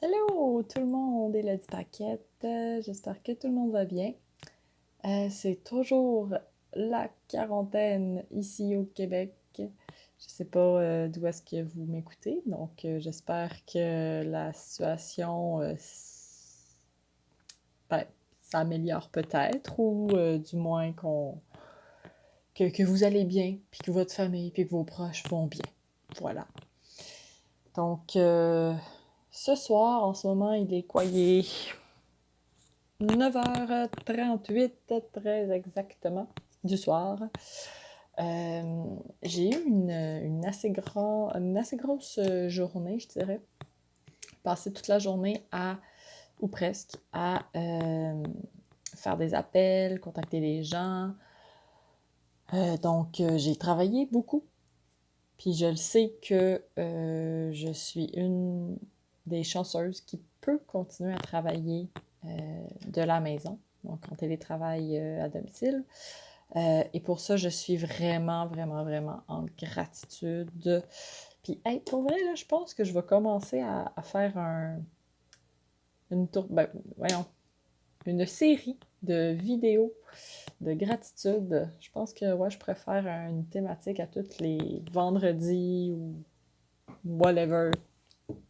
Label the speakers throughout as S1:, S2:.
S1: Hello tout le monde et le paquette, j'espère que tout le monde va bien. C'est toujours la quarantaine ici au Québec. Je sais pas d'où est-ce que vous m'écoutez, donc j'espère que la situation ben, s'améliore peut-être ou du moins que vous allez bien, puis que votre famille, puis que vos proches vont bien. Voilà. Donc ce soir, en ce moment, il est quoi? Il est 9h38, très exactement, du soir. J'ai eu une assez grosse journée, je dirais. Passé toute la journée à, ou presque, à faire des appels, contacter les gens. Donc, j'ai travaillé beaucoup. Puis je le sais que je suis une des chanceuses qui peut continuer à travailler de la maison, donc en télétravail à domicile. Et pour ça, je suis vraiment, vraiment, vraiment en gratitude. Puis, hey, pour vrai, là, je pense que je vais commencer à faire voyons, une série de vidéos de gratitude. Je pense que ouais, je préfère une thématique à tous les vendredis ou whatever.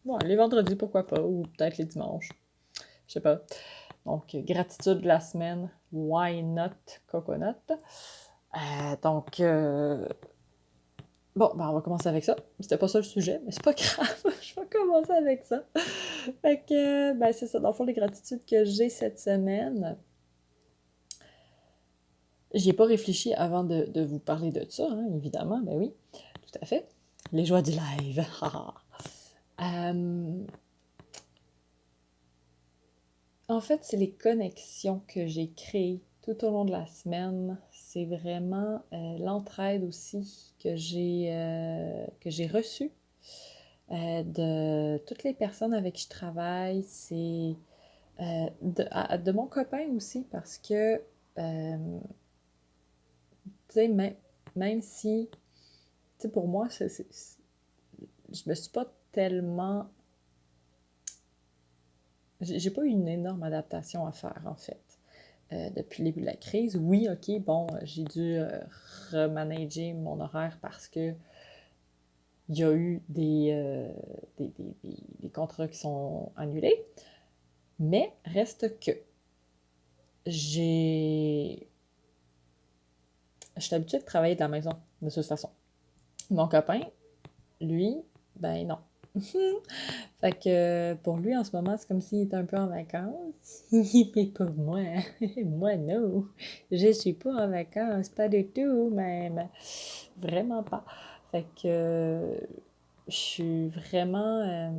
S1: Ouais, les vendredis, pourquoi pas, ou peut-être les dimanches. Je sais pas. Donc, gratitude de la semaine, why not coconut? Bon, ben on va commencer avec ça. C'était pas ça le sujet, mais c'est pas grave. Je vais commencer avec ça. Fait que, ben c'est ça. Dans le fond, les gratitudes que j'ai cette semaine, j'y ai pas réfléchi avant de vous parler de ça, hein, évidemment. Ben oui, tout à fait. Les joies du live. Euh, En fait, c'est les connexions que j'ai créées tout au long de la semaine. C'est vraiment l'entraide aussi que j'ai reçue de toutes les personnes avec qui je travaille. C'est de mon copain aussi parce que, tu sais, même si, tu sais, pour moi, je me suis pas tellement... J'ai pas eu une énorme adaptation à faire, en fait. Depuis le début de la crise. Oui, ok, bon, j'ai dû remanager mon horaire parce que il y a eu des contrats qui sont annulés, mais reste que j'ai... Je suis habituée de travailler de la maison, de toute façon. Mon copain, lui, ben non. Fait que pour lui, en ce moment, c'est comme s'il était un peu en vacances. Mais pour moi, moi non. Je suis pas en vacances, pas du tout, même. Vraiment pas. Fait que je suis vraiment...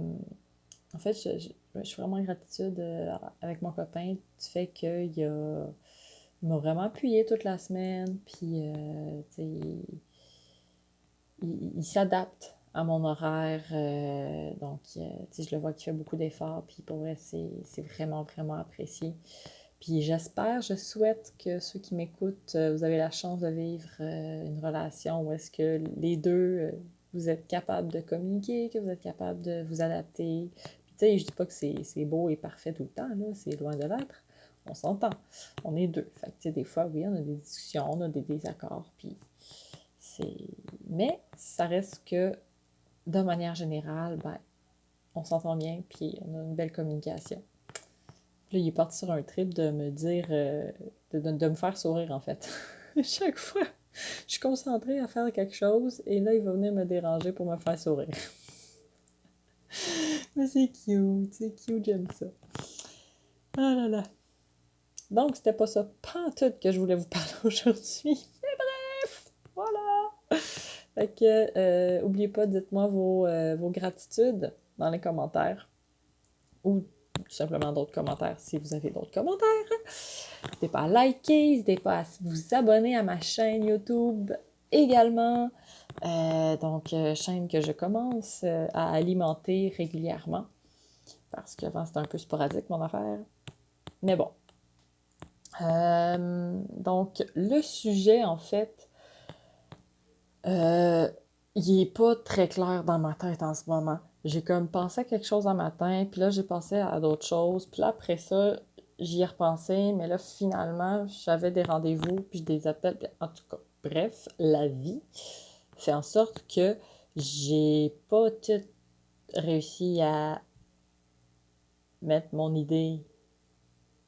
S1: en fait, je suis vraiment en gratitude avec mon copain du fait il m'a vraiment appuyé toute la semaine, puis tu sais, il s'adapte à mon horaire. Donc, tu sais, je le vois qu'il fait beaucoup d'efforts, puis pour vrai, c'est vraiment, vraiment apprécié. Puis j'espère, je souhaite que ceux qui m'écoutent, vous avez la chance de vivre une relation où est-ce que les deux, vous êtes capables de communiquer, que vous êtes capables de vous adapter. Puis tu sais, je dis pas que c'est beau et parfait tout le temps, là, c'est loin de l'être. On s'entend. On est deux. Fait que tu sais, des fois, oui, on a des discussions, on a des désaccords, puis c'est... Mais ça reste que, de manière générale, ben, on s'entend bien, puis on a une belle communication. Puis là, il est parti sur un trip de me dire, de me faire sourire, en fait. Chaque fois, je suis concentrée à faire quelque chose, et là, il va venir me déranger pour me faire sourire. Mais c'est cute, j'aime ça. Ah là là. Donc, c'était pas ça, pas tout que je voulais vous parler aujourd'hui. Mais bref, voilà! Fait que, oubliez pas, dites-moi vos gratitudes dans les commentaires. Ou tout simplement d'autres commentaires si vous avez d'autres commentaires. N'hésitez pas à liker, n'hésitez pas à vous abonner à ma chaîne YouTube également. Chaîne que je commence à alimenter régulièrement. Parce qu'avant, c'était un peu sporadique, mon affaire. Mais bon. Donc, le sujet, en fait, il est pas très clair dans ma tête en ce moment. j'ai comme pensé à quelque chose un matin, puis là, j'ai pensé à d'autres choses, puis là, après ça, j'y ai repensé, mais là, finalement, j'avais des rendez-vous, puis des appels, puis en tout cas, bref, la vie fait en sorte que j'ai pas tout réussi à mettre mon idée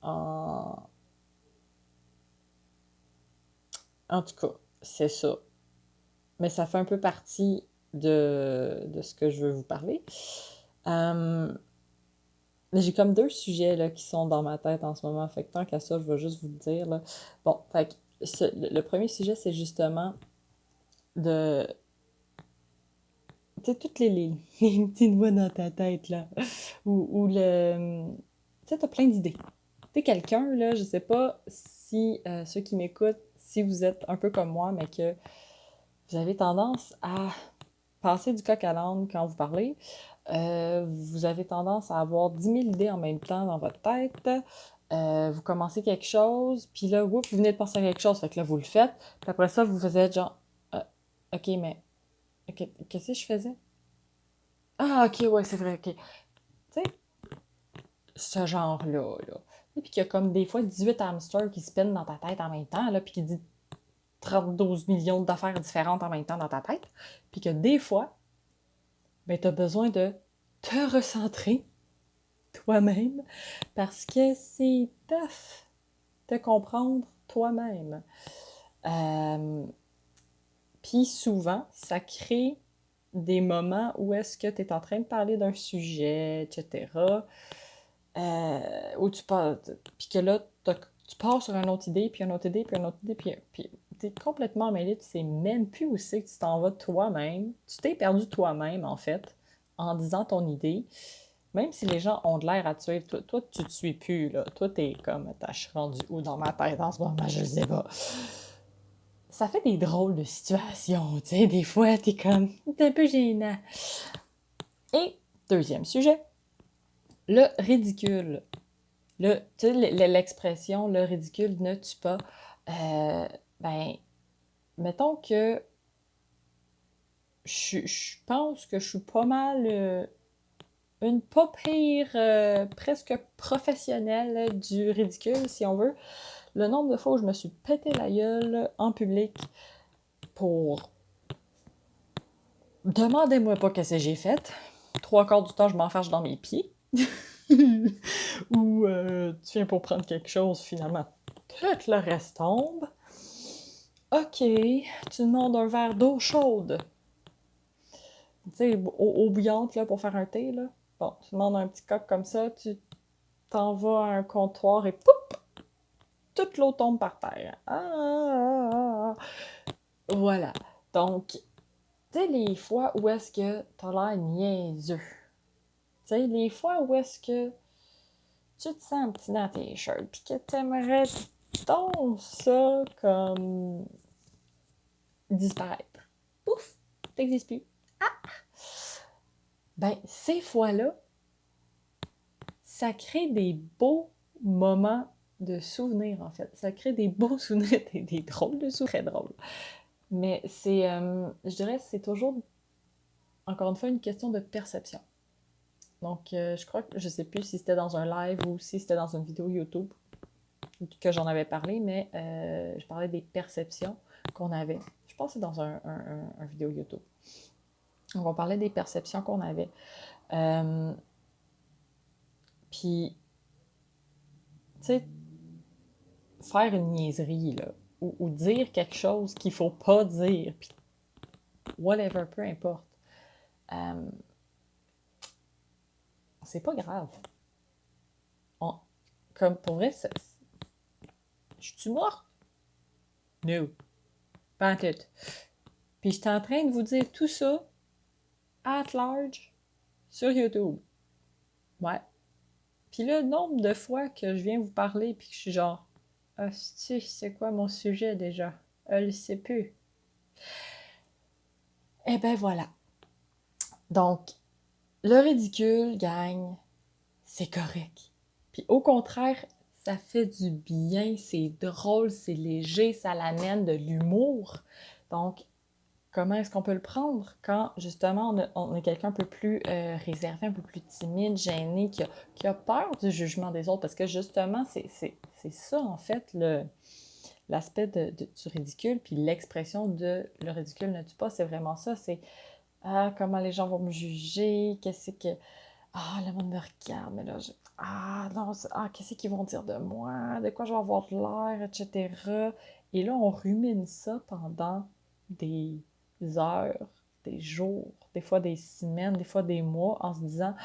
S1: en... En tout cas, c'est ça. Mais ça fait un peu partie de ce que je veux vous parler. J'ai comme deux sujets là, qui sont dans ma tête en ce moment. Fait que tant qu'à ça, je vais juste vous le dire. Là. Bon, fait que le premier sujet, c'est justement de... Tu sais, toutes les petites voix dans ta tête, là. Ou le... Tu sais, t'as plein d'idées. Tu sais, quelqu'un, là, je sais pas si ceux qui m'écoutent, si vous êtes un peu comme moi, mais que vous avez tendance à passer du coq à l'âne quand vous parlez. Vous avez tendance à avoir 10 000 idées en même temps dans votre tête. Vous commencez quelque chose, puis là, vous venez de penser à quelque chose, fait que là, vous le faites. Puis après ça, vous faisiez genre, OK, mais qu'est-ce que je faisais? Ah, OK, ouais, c'est vrai, OK. Tu sais, ce genre-là, là. Et puis qu'il y a comme des fois 18 hamsters qui spinent dans ta tête en même temps, là, puis qui dit 32 millions d'affaires différentes en même temps dans ta tête. Puis que des fois, ben, tu as besoin de te recentrer toi-même parce que c'est tough de comprendre toi-même. Puis souvent, ça crée des moments où est-ce que tu es en train de parler d'un sujet, etc. Où tu parles, puis que là, tu pars sur une autre idée, puis une autre idée, puis une autre idée, puis tu es complètement mêlé, tu sais même plus où c'est que tu t'en vas toi-même. Tu t'es perdu toi-même, en fait, en disant ton idée. Même si les gens ont de l'air à te suivre, toi tu te suis plus, là. Toi, t'es comme, je suis rendu où dans ma tête en ce moment, je sais pas. Ça fait des drôles de situations, tu sais, des fois, t'es comme, c'est un peu gênant. Et, deuxième sujet, le ridicule. Tu sais, l'expression, le ridicule ne tue pas. Ben, mettons que je pense que je suis pas mal une pas pire, presque professionnelle du ridicule, si on veut. Le nombre de fois où je me suis pété la gueule en public pour... Demandez-moi pas qu'est-ce que j'ai fait. 3 quarts du temps, je m'enfarge dans mes pieds. Ou tu viens pour prendre quelque chose, finalement, tout le reste tombe. OK, tu demandes un verre d'eau chaude. Tu sais, eau bouillante, là, pour faire un thé, là. Bon, tu demandes un petit coq comme ça, tu t'en vas à un comptoir et poup! Toute l'eau tombe par terre. Voilà. Donc, tu sais, les fois où est-ce que t'as l'air niaiseux. Tu sais, les fois où est-ce que tu te sens un petit dans tes shirts, pis que t'aimerais donc ça comme disparaître. Pouf! T'existes plus. Ben, ces fois-là, ça crée des beaux moments de souvenirs, en fait. Ça crée des beaux souvenirs, des drôles de souvenirs, très drôles. Mais c'est, je dirais, c'est toujours, encore une fois, une question de perception. Donc, je crois que, je sais plus si c'était dans un live ou si c'était dans une vidéo YouTube que j'en avais parlé, mais je parlais des perceptions qu'on avait. Je pense que c'est dans un vidéo YouTube. Donc, on parlait des perceptions qu'on avait. Puis, tu sais, faire une niaiserie, là, ou dire quelque chose qu'il faut pas dire, puis whatever, peu importe. C'est pas grave. Comme pour vrai, je suis morte? No. Pas en tout. Puis j'étais en train de vous dire tout ça at large sur YouTube. Ouais. Puis là, le nombre de fois que je viens vous parler puis que je suis genre hostie, c'est quoi mon sujet déjà? Elle le sait plus. Eh ben voilà. Donc, le ridicule, gang, c'est correct. Puis au contraire, ça fait du bien, c'est drôle, c'est léger, ça l'amène de l'humour. Donc, comment est-ce qu'on peut le prendre quand, justement, on est quelqu'un un peu plus réservé, un peu plus timide, gêné, qui a peur du jugement des autres? Parce que, justement, c'est ça, en fait, l'aspect du ridicule, puis l'expression de « le ridicule ne tue pas », c'est vraiment ça, c'est « Ah, comment les gens vont me juger? Qu'est-ce que... Ah, le monde me regarde, mais là, ah, non, qu'est-ce qu'ils vont dire de moi? De quoi je vais avoir de l'air, etc. » Et là, on rumine ça pendant des heures, des jours, des fois des semaines, des fois des mois, en se disant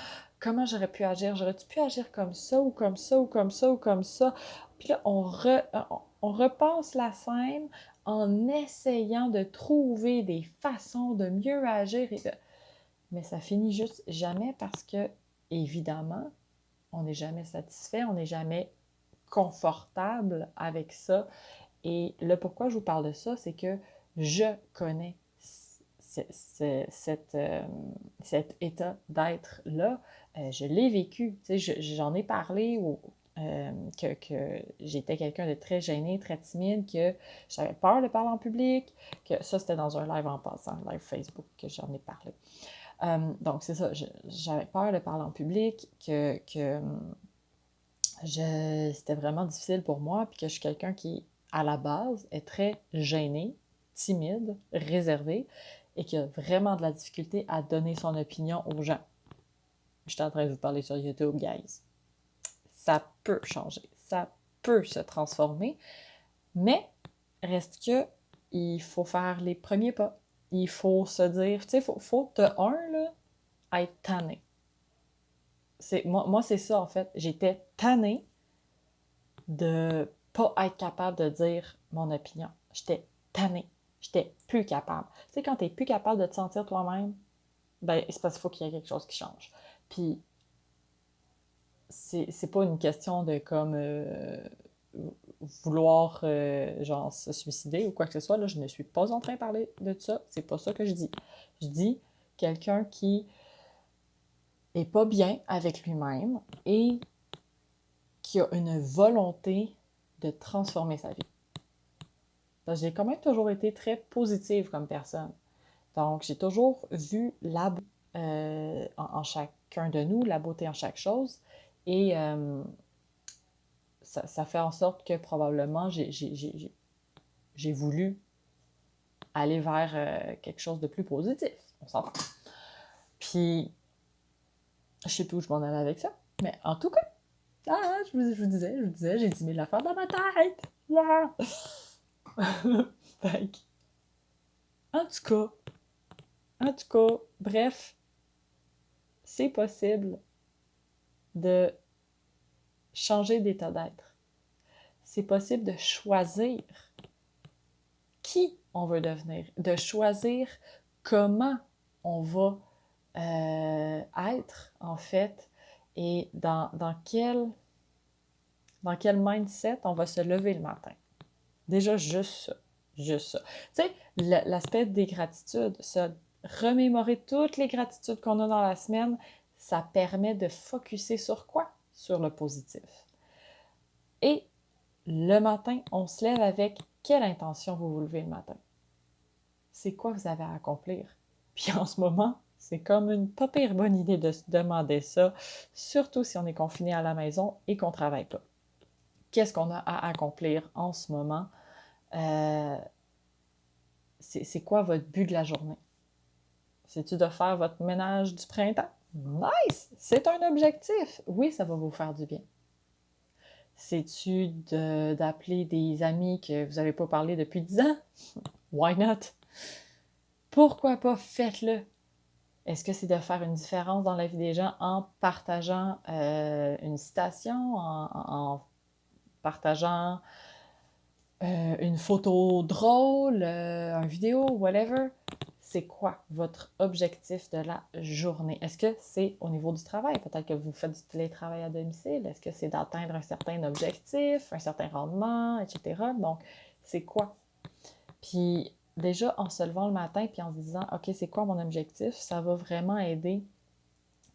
S1: comment j'aurais pu agir? J'aurais-tu pu agir comme ça, ou comme ça, ou comme ça, ou comme ça? Puis là, on repasse la scène en essayant de trouver des façons de mieux agir. Mais ça finit juste jamais parce que, évidemment, on n'est jamais satisfait, on n'est jamais confortable avec ça. Et le pourquoi je vous parle de ça, c'est que je connais cet état d'être-là. Je l'ai vécu. J'en ai parlé que j'étais quelqu'un de très gêné, très timide, que j'avais peur de parler en public, que ça, c'était dans un live en passant, live Facebook, que j'en ai parlé. Donc, c'est ça, j'avais peur de parler en public, que c'était vraiment difficile pour moi, puis que je suis quelqu'un qui, à la base, est très gêné, timide, réservé, et qui a vraiment de la difficulté à donner son opinion aux gens. Je suis en train de vous parler sur YouTube, guys. Ça peut changer, ça peut se transformer, mais reste que il faut faire les premiers pas. Il faut se dire, tu sais, faut de un, là, être tanné. Moi, c'est ça, en fait. J'étais tannée de pas être capable de dire mon opinion. J'étais tannée. J'étais plus capable. Tu sais, quand t'es plus capable de te sentir toi-même, ben, c'est parce qu'il faut qu'il y ait quelque chose qui change. Puis, c'est pas une question de comme vouloir genre se suicider ou quoi que ce soit. Là, je ne suis pas en train de parler de ça. C'est pas ça que je dis. Je dis quelqu'un qui est pas bien avec lui-même et qui a une volonté de transformer sa vie. Parce que j'ai quand même toujours été très positive comme personne. Donc, j'ai toujours vu la beauté en chacun de nous, la beauté en chaque chose. Et ça fait en sorte que probablement j'ai voulu aller vers quelque chose de plus positif. On s'entend. Puis, je sais plus où je m'en allais avec ça. Mais en tout cas, je vous disais, j'ai 10 000 affaires dans ma tête. Yeah! Fait que, en tout cas, bref, c'est possible de changer d'état d'être. C'est possible de choisir qui on veut devenir, de choisir comment on va être, en fait, et dans quel mindset on va se lever le matin. Déjà, juste ça. Juste ça. Tu sais, l'aspect des gratitudes, se remémorer toutes les gratitudes qu'on a dans la semaine, ça permet de focusser sur quoi? Sur le positif. Et le matin, on se lève avec quelle intention vous vous levez le matin? C'est quoi vous avez à accomplir? Puis en ce moment, c'est comme une pas pire bonne idée de se demander ça, surtout si on est confiné à la maison et qu'on ne travaille pas. Qu'est-ce qu'on a à accomplir en ce moment? C'est quoi votre but de la journée? C'est-tu de faire votre ménage du printemps? Nice! C'est un objectif! Oui, ça va vous faire du bien. C'est-tu d'appeler des amis que vous n'avez pas parlé depuis 10 ans? Why not? Pourquoi pas? Faites-le! Est-ce que c'est de faire une différence dans la vie des gens en partageant une citation, en partageant une photo drôle, une vidéo, whatever? C'est quoi votre objectif de la journée? Est-ce que c'est au niveau du travail? Peut-être que vous faites du télétravail à domicile. Est-ce que c'est d'atteindre un certain objectif, un certain rendement, etc.? Donc, c'est quoi? Puis, déjà, en se levant le matin puis en se disant « OK, c'est quoi mon objectif? » Ça va vraiment aider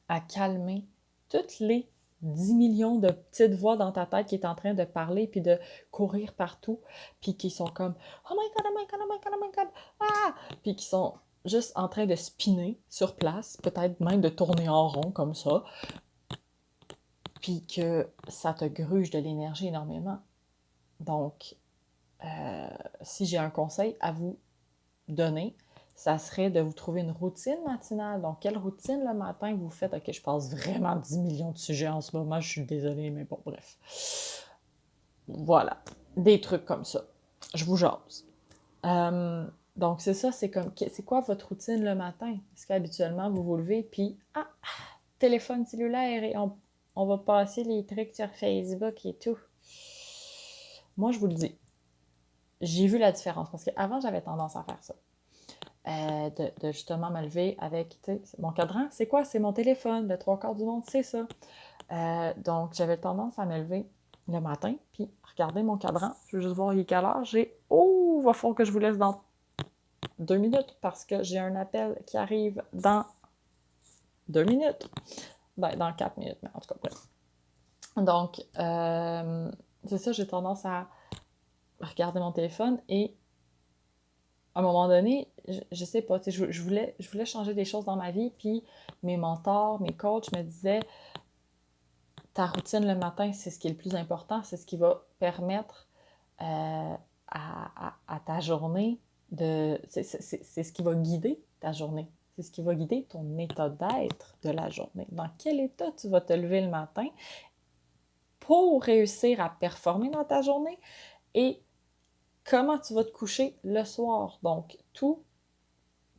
S1: à calmer toutes les 10 millions de petites voix dans ta tête qui est en train de parler puis de courir partout, puis qui sont comme « Oh my God, oh my God, oh my God, oh my God! Ah! » Puis qui sont juste en train de spinner sur place, peut-être même de tourner en rond comme ça, puis que ça te gruge de l'énergie énormément. Donc, si j'ai un conseil à vous donner, ça serait de vous trouver une routine matinale. Donc, quelle routine le matin vous faites? Ok, je passe vraiment 10 millions de sujets en ce moment, je suis désolée, mais bon, bref. Voilà, des trucs comme ça. Je vous jase. Donc, c'est ça, c'est comme, c'est quoi votre routine le matin? Est-ce qu'habituellement, vous vous levez, puis, téléphone cellulaire, et on va passer les trucs sur Facebook et tout. Moi, je vous le dis, j'ai vu la différence, parce qu'avant, j'avais tendance à faire ça. De justement me lever avec, tu sais, mon cadran, c'est quoi? C'est mon téléphone, le 3/4 du monde, c'est ça. Donc, j'avais tendance à me lever le matin, puis regarder mon cadran, je veux juste voir il est quelle heure, il va falloir que je vous laisse dans 2 minutes, parce que j'ai un appel qui arrive dans 2 minutes. Ben, dans 4 minutes, mais en tout cas, bref. Donc, c'est ça, j'ai tendance à regarder mon téléphone et à un moment donné, je sais pas, je voulais changer des choses dans ma vie, puis mes mentors, mes coachs me disaient ta routine le matin, c'est ce qui est le plus important, c'est ce qui va permettre à ta journée de. C'est ce qui va guider ta journée. C'est ce qui va guider ton état d'être de la journée. Dans quel état tu vas te lever le matin pour réussir à performer dans ta journée et comment tu vas te coucher le soir. Donc, tout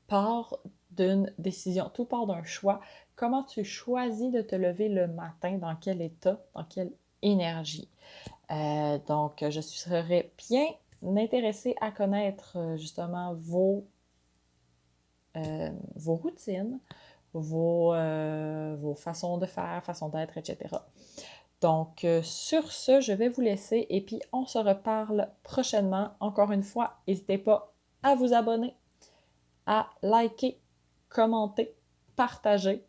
S1: part d'une décision, tout part d'un choix. Comment tu choisis de te lever le matin, dans quel état, dans quelle énergie. Donc, je serais bien intéressée à connaître justement vos routines, vos façons de faire, façons d'être, etc. Donc, sur ce, je vais vous laisser et puis on se reparle prochainement. Encore une fois, n'hésitez pas à vous abonner, à liker, commenter, partager.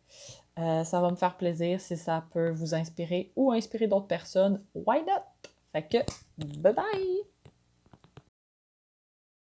S1: Ça va me faire plaisir si ça peut vous inspirer ou inspirer d'autres personnes. Why not? Fait que, bye bye!